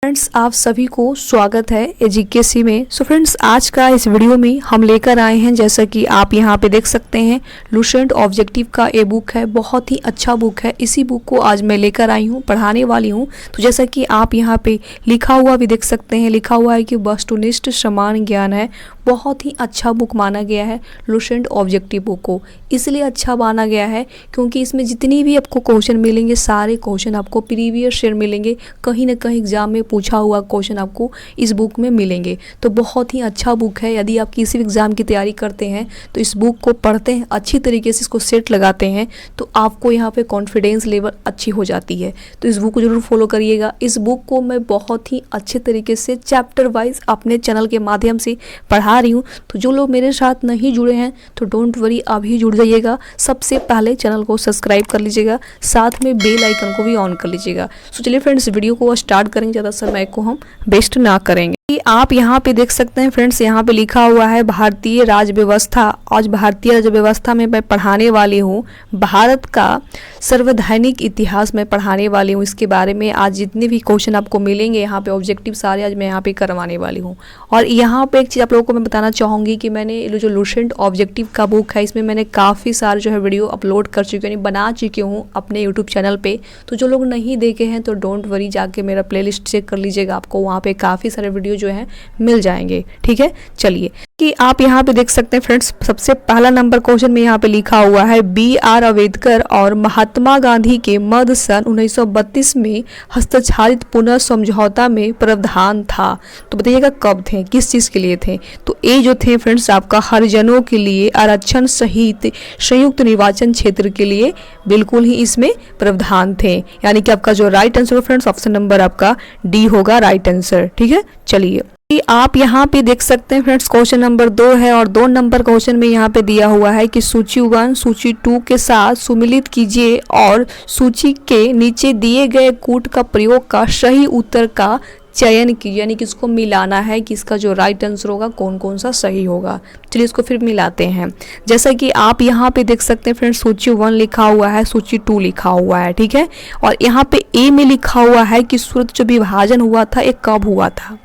Friends, आप सभी को स्वागत है एजीकेसी में। सो फ्रेंड्स, आज का इस वीडियो में हम लेकर आए हैं, जैसा कि आप यहाँ पे देख सकते हैं, लुसेंट ऑब्जेक्टिव का ये बुक है। बहुत ही अच्छा बुक है। इसी बुक को आज मैं लेकर आई हूँ, पढ़ाने वाली हूँ। तो जैसा कि आप यहाँ पे लिखा हुआ भी देख सकते हैं, लिखा हुआ है कि वस्तुनिष्ठ समान ज्ञान है। बहुत ही अच्छा बुक माना गया है लुसेंट ऑब्जेक्टिव बुक को। इसलिए अच्छा माना गया है क्योंकि इसमें जितनी भी आपको क्वेश्चन मिलेंगे, सारे क्वेश्चन आपको प्रीवियस ईयर मिलेंगे। कहीं ना कहीं एग्जाम में पूछा हुआ क्वेश्चन आपको इस बुक में मिलेंगे। तो बहुत ही अच्छा बुक है। यदि आप किसी भी एग्ज़ाम की तैयारी करते हैं तो इस बुक को पढ़ते हैं, अच्छी तरीके से इसको सेट लगाते हैं, तो आपको यहाँ पे कॉन्फिडेंस लेवल अच्छी हो जाती है। तो इस बुक को ज़रूर फॉलो करिएगा। इस बुक को मैं बहुत ही अच्छे तरीके से चैप्टर वाइज अपने चैनल के माध्यम से पढ़ा रही हूँ। तो जो लोग मेरे साथ नहीं जुड़े हैं तो डोंट वरी, अभी जुड़ जाइएगा। सबसे पहले चैनल को सब्सक्राइब कर लीजिएगा, साथ में बेल आइकन को भी ऑन कर लीजिएगा। सो चलिए फ्रेंड्स, वीडियो को स्टार्ट करेंगे। ज़्यादा समय को हम वेस्ट ना करेंगे। आप यहाँ पे देख सकते हैं फ्रेंड्स, यहाँ पे लिखा हुआ है भारतीय राज्य व्यवस्था। आज भारतीय राज्य व्यवस्था में मैं पढ़ाने वाली हूँ भारत का सार्वधानिक इतिहास में पढ़ाने वाली हूँ। इसके बारे में आज जितने भी क्वेश्चन आपको मिलेंगे यहाँ पे ऑब्जेक्टिव सारे आज मैं यहाँ पे करवाने वाली हूँ। और यहाँ पे एक चीज़ आप लोगों को मैं बताना चाहूँगी कि मैंने जो लुसेंट ऑब्जेक्टिव का बुक है, इसमें मैंने काफ़ी सारे जो है वीडियो अपलोड कर चुकी हूँ, बना चुकी हूँ अपने यूट्यूब चैनल पर। तो जो लोग नहीं देखे हैं तो डोंट वरी, जाके मेरा प्लेलिस्ट चेक कर लीजिएगा। आपको वहाँ पे काफ़ी सारे वीडियो जो है मिल जाएंगे। ठीक है, चलिए कि आप यहाँ पे देख सकते हैं फ्रेंड्स, सबसे पहला नंबर क्वेश्चन में यहाँ पे लिखा हुआ है B.R. अम्बेडकर और महात्मा गांधी के मध्य सन 1932 में हस्ताक्षरित पुनः समझौता में प्रावधान था। तो बताइएगा कब थे, किस चीज़ के लिए थे। तो ये जो थे फ्रेंड्स आपका हरिजनों के लिए आरक्षण सहित संयुक्त निर्वाचन क्षेत्र के लिए बिल्कुल ही इसमें प्रावधान थे। यानी कि आपका जो right answer friends option number आपका डी होगा राइट आंसर। ठीक है, चलिए आप यहाँ पे देख सकते हैं फ्रेंड्स, क्वेश्चन नंबर 2 है और 2 नंबर क्वेश्चन में यहाँ पे दिया हुआ है कि सूची 1 सूची 2 के साथ सुमिलित कीजिए और सूची के नीचे दिए गए कूट का प्रयोग का सही उत्तर का चयन कीजिए। यानी कि इसको मिलाना है कि इसका जो राइट आंसर होगा कौन कौन सा सही होगा। चलिए इसको फिर मिलाते हैं। जैसा कि आप यहाँ पे देख सकते हैं फ्रेंड्स, सूची 1 लिखा हुआ है, सूची 2 लिखा हुआ है। ठीक है, और यहाँ पे ए में लिखा हुआ है कि सूरत जो विभाजन हुआ था ये कब हुआ था।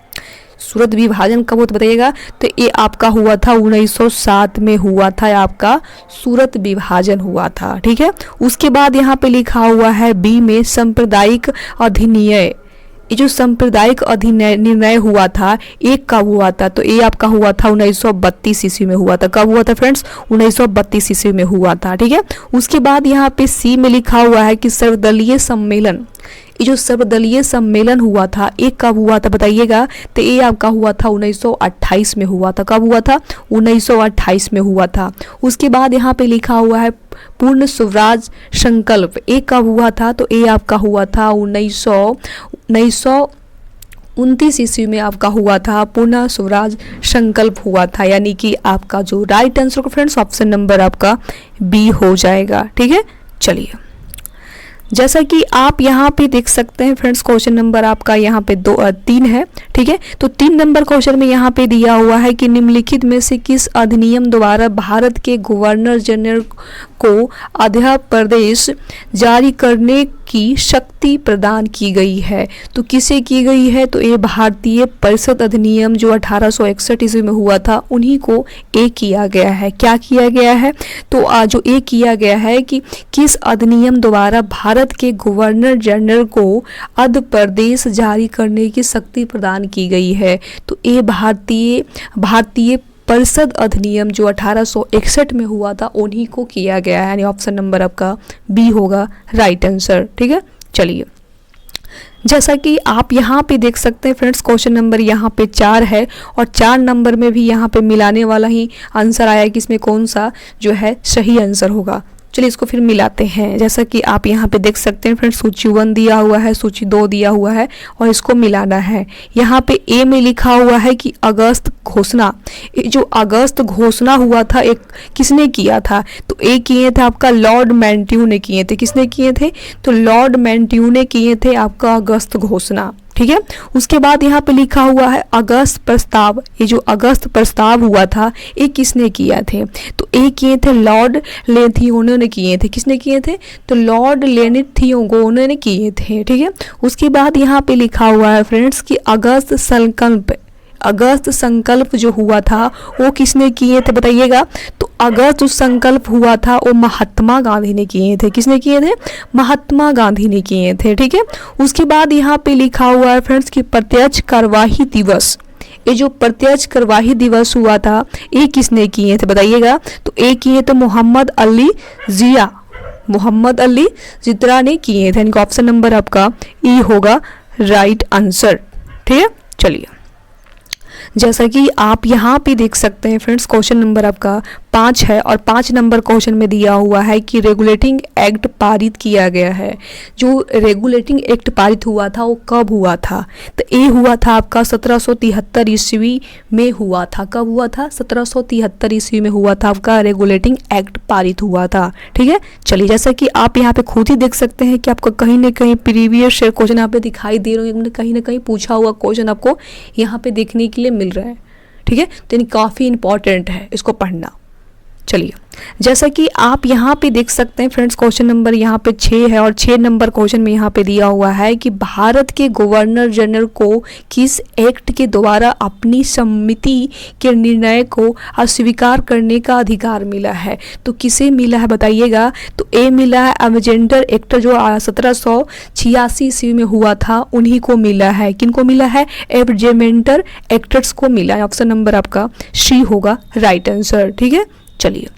सूरत विभाजन कब होता बताइएगा। तो ये आपका हुआ था 1907 में हुआ था, आपका सूरत विभाजन हुआ था। ठीक है, उसके बाद यहाँ पे लिखा हुआ है बी में सांप्रदायिक अधिनियम। ये जो सांप्रदायिक निर्णय हुआ था ये कब हुआ था। तो ये आपका हुआ था 1932 ईस्वी में हुआ था। कब हुआ था फ्रेंड्स, 1932 ईस्वी में हुआ था। ठीक है, उसके बाद यहाँ पे सी में लिखा हुआ है कि सर्वदलीय सम्मेलन। ये जो सर्वदलीय सम्मेलन हुआ था ये कब हुआ था बताइएगा। तो ये आपका हुआ था 1928 में हुआ था। कब हुआ था, 1928 में हुआ था। उसके बाद यहाँ पे लिखा हुआ है पूर्ण स्वराज संकल्प। ये कब हुआ था। तो ये आपका हुआ था 1929 ईस्वी में आपका हुआ था, पूर्ण स्वराज संकल्प हुआ था। यानी कि आपका जो right answer friends option number आपका बी हो जाएगा। ठीक है, चलिए जैसा कि आप यहाँ पे देख सकते हैं फ्रेंड्स, क्वेश्चन नंबर आपका यहाँ पे 3 है। ठीक है, तो 3 नंबर क्वेश्चन में यहाँ पे दिया हुआ है कि निम्नलिखित में से किस अधिनियम द्वारा भारत के गवर्नर जनरल को अध्यादेश जारी करने की शक्ति प्रदान की गई है। तो किसे की गई है। तो ये भारतीय परिषद अधिनियम जो 1861 ईस्वी में हुआ था उन्हीं को ए किया गया है। क्या किया गया है। तो जो ए किया गया है कि किस अधिनियम द्वारा भारत के गवर्नर जनरल को अध्यादेश जारी करने की शक्ति प्रदान की गई है। तो ये भारतीय परिषद अधिनियम जो 1861 में हुआ था उन्हीं को किया गया है। यानी ऑप्शन नंबर आपका बी होगा राइट आंसर। ठीक है, चलिए जैसा कि आप यहाँ पे देख सकते हैं फ्रेंड्स, क्वेश्चन नंबर यहाँ पे 4 है और 4 नंबर में भी यहाँ पे मिलाने वाला ही आंसर आया कि इसमें कौन सा जो है सही आंसर होगा। चलिए इसको फिर मिलाते हैं। जैसा कि आप यहाँ पे देख सकते हैं फ्रेंड्स, सूची 1 दिया हुआ है, सूची 2 दिया हुआ है और इसको मिलाना है। यहाँ पे ए में लिखा हुआ है कि अगस्त घोषणा। जो अगस्त घोषणा हुआ था एक किसने किया था। तो ए किए थे आपका लॉर्ड मैंट्यू ने किए थे। किसने किए थे। तो लॉर्ड मैंट्यू ने किए थे आपका अगस्त घोषणा। ठीक ठीक है। उसके बाद यहाँ पे लिखा हुआ है अगस्त प्रस्ताव। ये जो अगस्त प्रस्ताव हुआ था ये किसने किया थे? तो ये किए थे लॉर्ड लेथियोगो ने किए थे। किसने किए थे? तो लॉर्ड लेथियोगो ने किए थे, ठीक है। उसके बाद यहाँ पे लिखा हुआ है फ्रेंड्स कि अगस्त संकल्प जो हुआ था वो किसने किए थे बताइएगा? तो अगस्त जो संकल्प हुआ था वो महात्मा गांधी ने किए थे। किसने किए थे? महात्मा गांधी ने किए थे, ठीक है। उसके बाद यहाँ पे लिखा हुआ है फ्रेंड्स कि प्रत्यक्ष कार्यवाही दिवस। ये जो प्रत्यक्ष कार्यवाही दिवस हुआ था ये किसने किए थे बताइएगा? तो ये किए थे मोहम्मद अली जिया ने किए थे। यानी ऑप्शन नंबर आपका ई होगा राइट आंसर, ठीक है। चलिए, जैसा कि आप यहाँ पे देख सकते हैं फ्रेंड्स, क्वेश्चन नंबर आपका 5 है और 5 नंबर क्वेश्चन में दिया हुआ है कि रेगुलेटिंग एक्ट पारित किया गया है। जो रेगुलेटिंग एक्ट पारित हुआ था वो कब हुआ था? तो ये हुआ था आपका 1773 ईस्वी में हुआ था। कब हुआ था? 1773 ईस्वी में हुआ था आपका रेगुलेटिंग एक्ट पारित हुआ था, ठीक है। चलिए, जैसा कि आप यहाँ पे खुद ही देख सकते हैं कि आपको कहीं ना कहीं प्रीवियस क्वेश्चन यहाँ पे दिखाई दे रहे हैं, कहीं ना कहीं पूछा हुआ क्वेश्चन आपको यहाँ पे देखने के लिए मिल रहा है, ठीक है। तो यानी काफ़ी इंपॉर्टेंट है इसको पढ़ना। चलिए, जैसा कि आप यहाँ पे देख सकते हैं फ्रेंड्स, क्वेश्चन नंबर यहाँ पे 6 है और 6 नंबर क्वेश्चन में यहाँ पे दिया हुआ है कि भारत के गवर्नर जनरल को किस एक्ट के द्वारा अपनी सम्मति के निर्णय को अस्वीकार करने का अधिकार मिला है? तो किसे मिला है बताइएगा? तो ए मिला है अमेजेंडर एक्ट जो 1786 ईस्वी में हुआ था, उन्हीं को मिला है। किनको मिला है? एबजेमेंटर एक्टर्स को मिला है। ऑप्शन नंबर आपका सी होगा राइट आंसर, ठीक है। चलिए,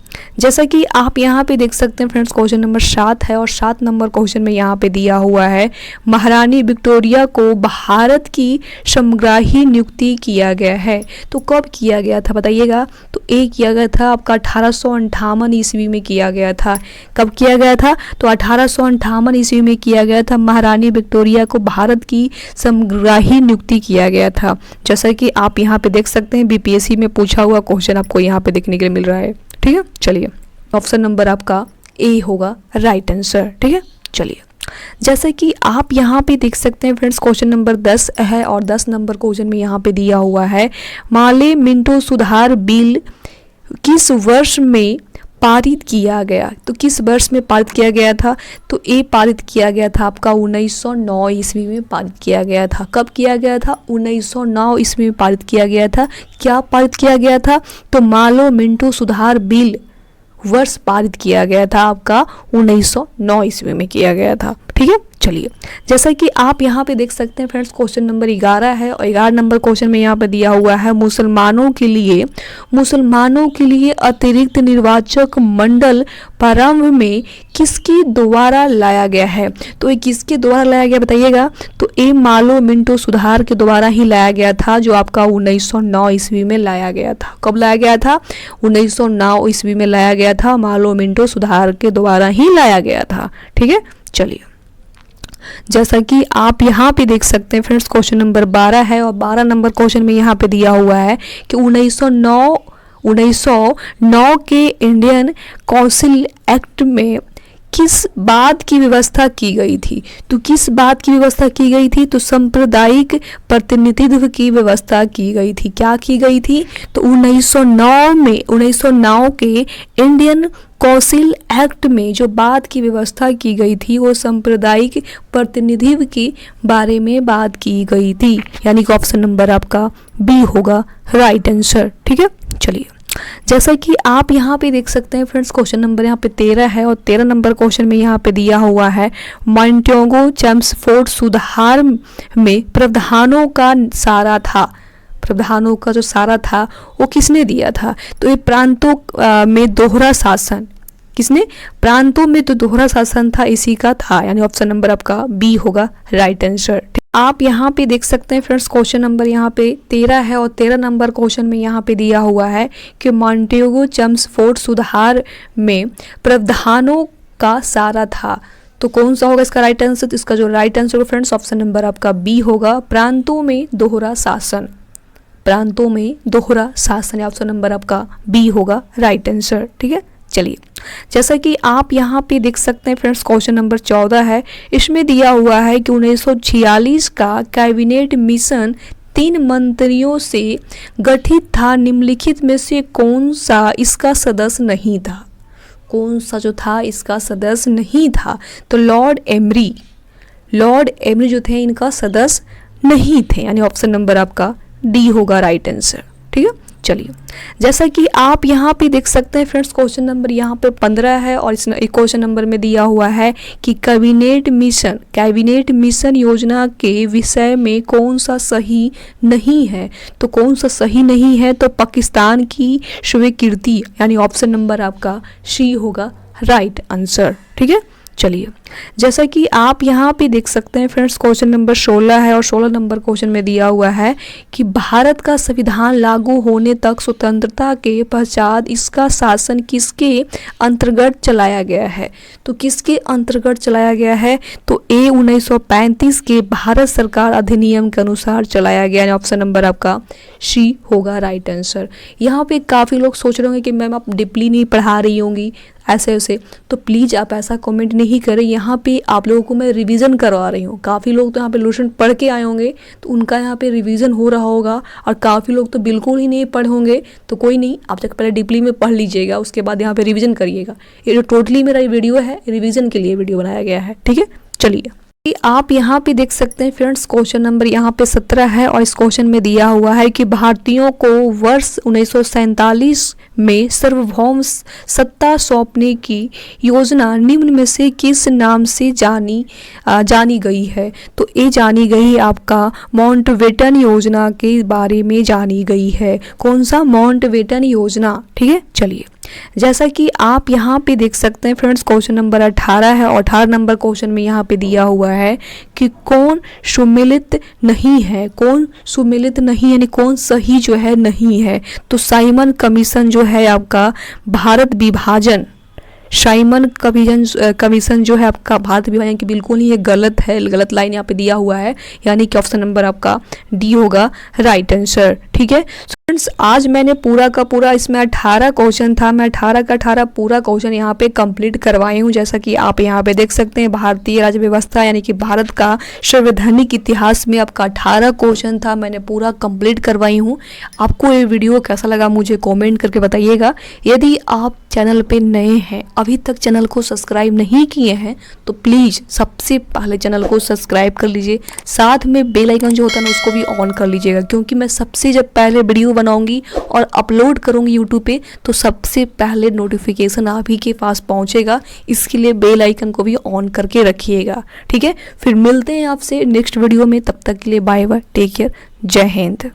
जैसा कि आप यहाँ पे देख सकते हैं फ्रेंड्स, क्वेश्चन नंबर 7 है और 7 नंबर क्वेश्चन में यहाँ पे दिया हुआ है महारानी विक्टोरिया को भारत की समग्राही नियुक्ति किया गया है। तो कब किया गया था बताइएगा? तो ये किया गया था आपका 1858 ईस्वी में किया गया था। कब किया गया था? तो 1858 ईस्वी में किया गया था। महारानी विक्टोरिया को भारत की समग्राही नियुक्ति किया गया था। जैसा कि आप यहाँ पे देख सकते हैं, बीपीएससी में पूछा हुआ क्वेश्चन आपको यहाँ पे देखने के लिए मिल रहा है, ठीक है। चलिए, ऑप्शन नंबर आपका ए होगा राइट आंसर, ठीक है। चलिए, जैसे कि आप यहाँ पे देख सकते हैं फ्रेंड्स, क्वेश्चन नंबर 10 है और 10 नंबर क्वेश्चन में यहाँ पे दिया हुआ है माले मिंटो सुधार बिल किस वर्ष में पारित किया गया? तो किस वर्ष में पारित किया गया था? तो ये पारित किया गया था आपका 1909 ईस्वी में पारित किया गया था। कब किया गया था? 1909 ईस्वी में पारित किया गया था। क्या पारित किया गया था? तो मालो मिंटो सुधार बिल वर्ष पारित किया गया था आपका 1909 ईस्वी में किया गया था, ठीक है। चलिए, जैसा कि आप यहाँ पे देख सकते हैं फ्रेंड्स, क्वेश्चन नंबर 11 है और 11 नंबर क्वेश्चन में यहाँ पे दिया हुआ है मुसलमानों के लिए अतिरिक्त निर्वाचक मंडल प्रारंभ में किसके द्वारा लाया गया है? तो ये किसके द्वारा लाया गया बताइएगा? तो ये मालो मिंटो सुधार के द्वारा ही लाया गया था, जो आपका 1909 ईस्वी में लाया गया था। कब लाया गया था? 1909 ईस्वी में लाया गया था। मालो मिंटो सुधार के द्वारा ही लाया गया था, ठीक है। चलिए, जैसा कि आप यहाँ पे देख सकते हैं फ्रेंड्स, क्वेश्चन नंबर 12 है और 12 नंबर क्वेश्चन में यहाँ पे दिया हुआ है कि 1909 के इंडियन काउंसिल एक्ट में किस बात की व्यवस्था की गई थी? तो किस बात की व्यवस्था की गई थी? तो सांप्रदायिक प्रतिनिधित्व की व्यवस्था की गई थी। क्या की गई थी? तो 1909 के इंडियन काउंसिल एक्ट में जो बात की व्यवस्था की गई थी वो सांप्रदायिक प्रतिनिधित्व के बारे में बात की गई थी। यानी कि ऑप्शन नंबर आपका बी होगा राइट आंसर, ठीक है। चलिए, जैसा कि आप यहाँ पे देख सकते हैं फ्रेंड्स, क्वेश्चन नंबर यहाँ पे 13 है और 13 नंबर क्वेश्चन में यहाँ पे दिया हुआ है मॉन्टेगो चेम्सफोर्ड सुधार में प्रावधानों का सारा था। प्रावधानों का जो सारा था वो किसने दिया था? तो ये प्रांतों में दोहरा शासन, किसने? प्रांतों में तो दोहरा शासन था इसी का था। यानी ऑप्शन नंबर आपका बी होगा राइट आंसर। आप यहाँ पे देख सकते हैं फ्रेंड्स, क्वेश्चन नंबर यहाँ पे 13 है और 13 नंबर क्वेश्चन में यहाँ पे दिया हुआ है कि मॉन्टेगो चेम्सफोर्ड सुधार में प्रावधानों का सारा था। तो कौन सा होगा इसका राइट आंसर? तो इसका जो राइट आंसर होगा फ्रेंड्स, ऑप्शन नंबर आपका बी होगा प्रांतों में दोहरा शासन। प्रांतों में दोहरा शासन, ऑप्शन नंबर आपका बी होगा राइट आंसर, ठीक है। चलिए, जैसा कि आप यहाँ पे देख सकते हैं फ्रेंड्स, क्वेश्चन नंबर 14 है। इसमें दिया हुआ है कि 1946 का कैबिनेट मिशन 3 मंत्रियों से गठित था, निम्नलिखित में से कौन सा इसका सदस्य नहीं था? कौन सा जो था इसका सदस्य नहीं था? तो लॉर्ड एमरी जो थे इनका सदस्य नहीं थे, यानी ऑप्शन नंबर आपका डी होगा राइट आंसर। ठीक है, चलिए, जैसा कि आप यहाँ पे देख सकते हैं फ्रेंड्स, क्वेश्चन नंबर यहाँ पे 15 है और इस क्वेश्चन नंबर में दिया हुआ है कि कैबिनेट मिशन योजना के विषय में कौन सा सही नहीं है? तो कौन सा सही नहीं है? तो पाकिस्तान की स्वीकृति, यानी ऑप्शन नंबर आपका सी होगा राइट आंसर। ठीक है, चलिए, जैसा कि आप यहाँ पे देख सकते हैं फ्रेंड्स, क्वेश्चन नंबर 16 है और 16 नंबर क्वेश्चन में दिया हुआ है कि भारत का संविधान लागू होने तक स्वतंत्रता के पश्चात इसका शासन किसके अंतर्गत चलाया गया है? तो किसके अंतर्गत चलाया गया है? तो ए 1935 के भारत सरकार अधिनियम के अनुसार चलाया गया, ऑप्शन नंबर आपका सी होगा राइट आंसर। यहाँ पे काफ़ी लोग सोच रहे होंगे कि मैम आप डीपली नहीं पढ़ा रही होंगी ऐसे ऐसे, तो प्लीज़ आप ऐसा कमेंट नहीं करें। यहाँ पे आप लोगों को मैं रिवीजन करवा रही हूँ। काफ़ी लोग तो यहाँ पे लुसेंट पढ़ के आए होंगे तो उनका यहाँ पे रिवीजन हो रहा होगा, और काफ़ी लोग तो बिल्कुल ही नहीं पढ़े होंगे। तो कोई नहीं, आप जब पहले डीपली में पढ़ लीजिएगा, उसके बाद यहाँ पे रिवीजन करिएगा। ये जो टोटली मेरा वीडियो है रिवीजन के लिए वीडियो बनाया गया है। ठीक है, चलिए, आप यहाँ पे देख सकते हैं फ्रेंड्स, क्वेश्चन नंबर यहाँ पे 17 है और इस क्वेश्चन में दिया हुआ है कि भारतीयों को वर्ष 1947 में सार्वभौम सत्ता सौंपने की योजना निम्न में से किस नाम से जानी गई है? तो ये जानी गई आपका माउंटबेटन योजना के बारे में जानी गई है। कौन सा? माउंटबेटन योजना। ठीक है, चलिए, जैसा कि आप यहाँ पे देख सकते हैं फ्रेंड्स, क्वेश्चन नंबर 18 है और 18 नंबर क्वेश्चन में यहाँ पे दिया हुआ है कि कौन सुमेलित नहीं है? कौन सुमेलित नहीं, यानी कौन सही जो है नहीं है? तो साइमन कमीशन जो है आपका भारत विभाजन, साइमन कमीशन जो है आपका भारत विभाजन की बिल्कुल ही ये गलत है, गलत लाइन यहाँ पे दिया हुआ है, यानी कि ऑप्शन नंबर आपका डी होगा राइट आंसर। ठीक है फ्रेंड्स, आज मैंने पूरा का पूरा, इसमें 18 क्वेश्चन था, मैं 18 का 18 पूरा क्वेश्चन यहाँ पे कंप्लीट करवाई हूँ। जैसा कि आप यहाँ पे देख सकते हैं, भारतीय राज्य व्यवस्था यानी कि भारत का संवैधानिक इतिहास में आपका 18 क्वेश्चन था, मैंने पूरा कंप्लीट करवाई हूँ। आपको ये वीडियो कैसा लगा मुझे कॉमेंट करके बताइएगा। यदि आप चैनल पे नए हैं, अभी तक चैनल को सब्सक्राइब नहीं किए हैं, तो प्लीज़ सबसे पहले चैनल को सब्सक्राइब कर लीजिए, साथ में बेल आइकन जो होता है ना उसको भी ऑन कर लीजिएगा, क्योंकि मैं सबसे जब पहले वीडियो बनाऊंगी और अपलोड करूंगी यूट्यूब पे तो सबसे पहले नोटिफिकेशन आप ही के पास पहुंचेगा। इसके लिए बेल आइकन को भी ऑन करके रखिएगा। ठीक है, फिर मिलते हैं आपसे नेक्स्ट वीडियो में, तब तक के लिए बाय बाय, टेक केयर, जय हिंद।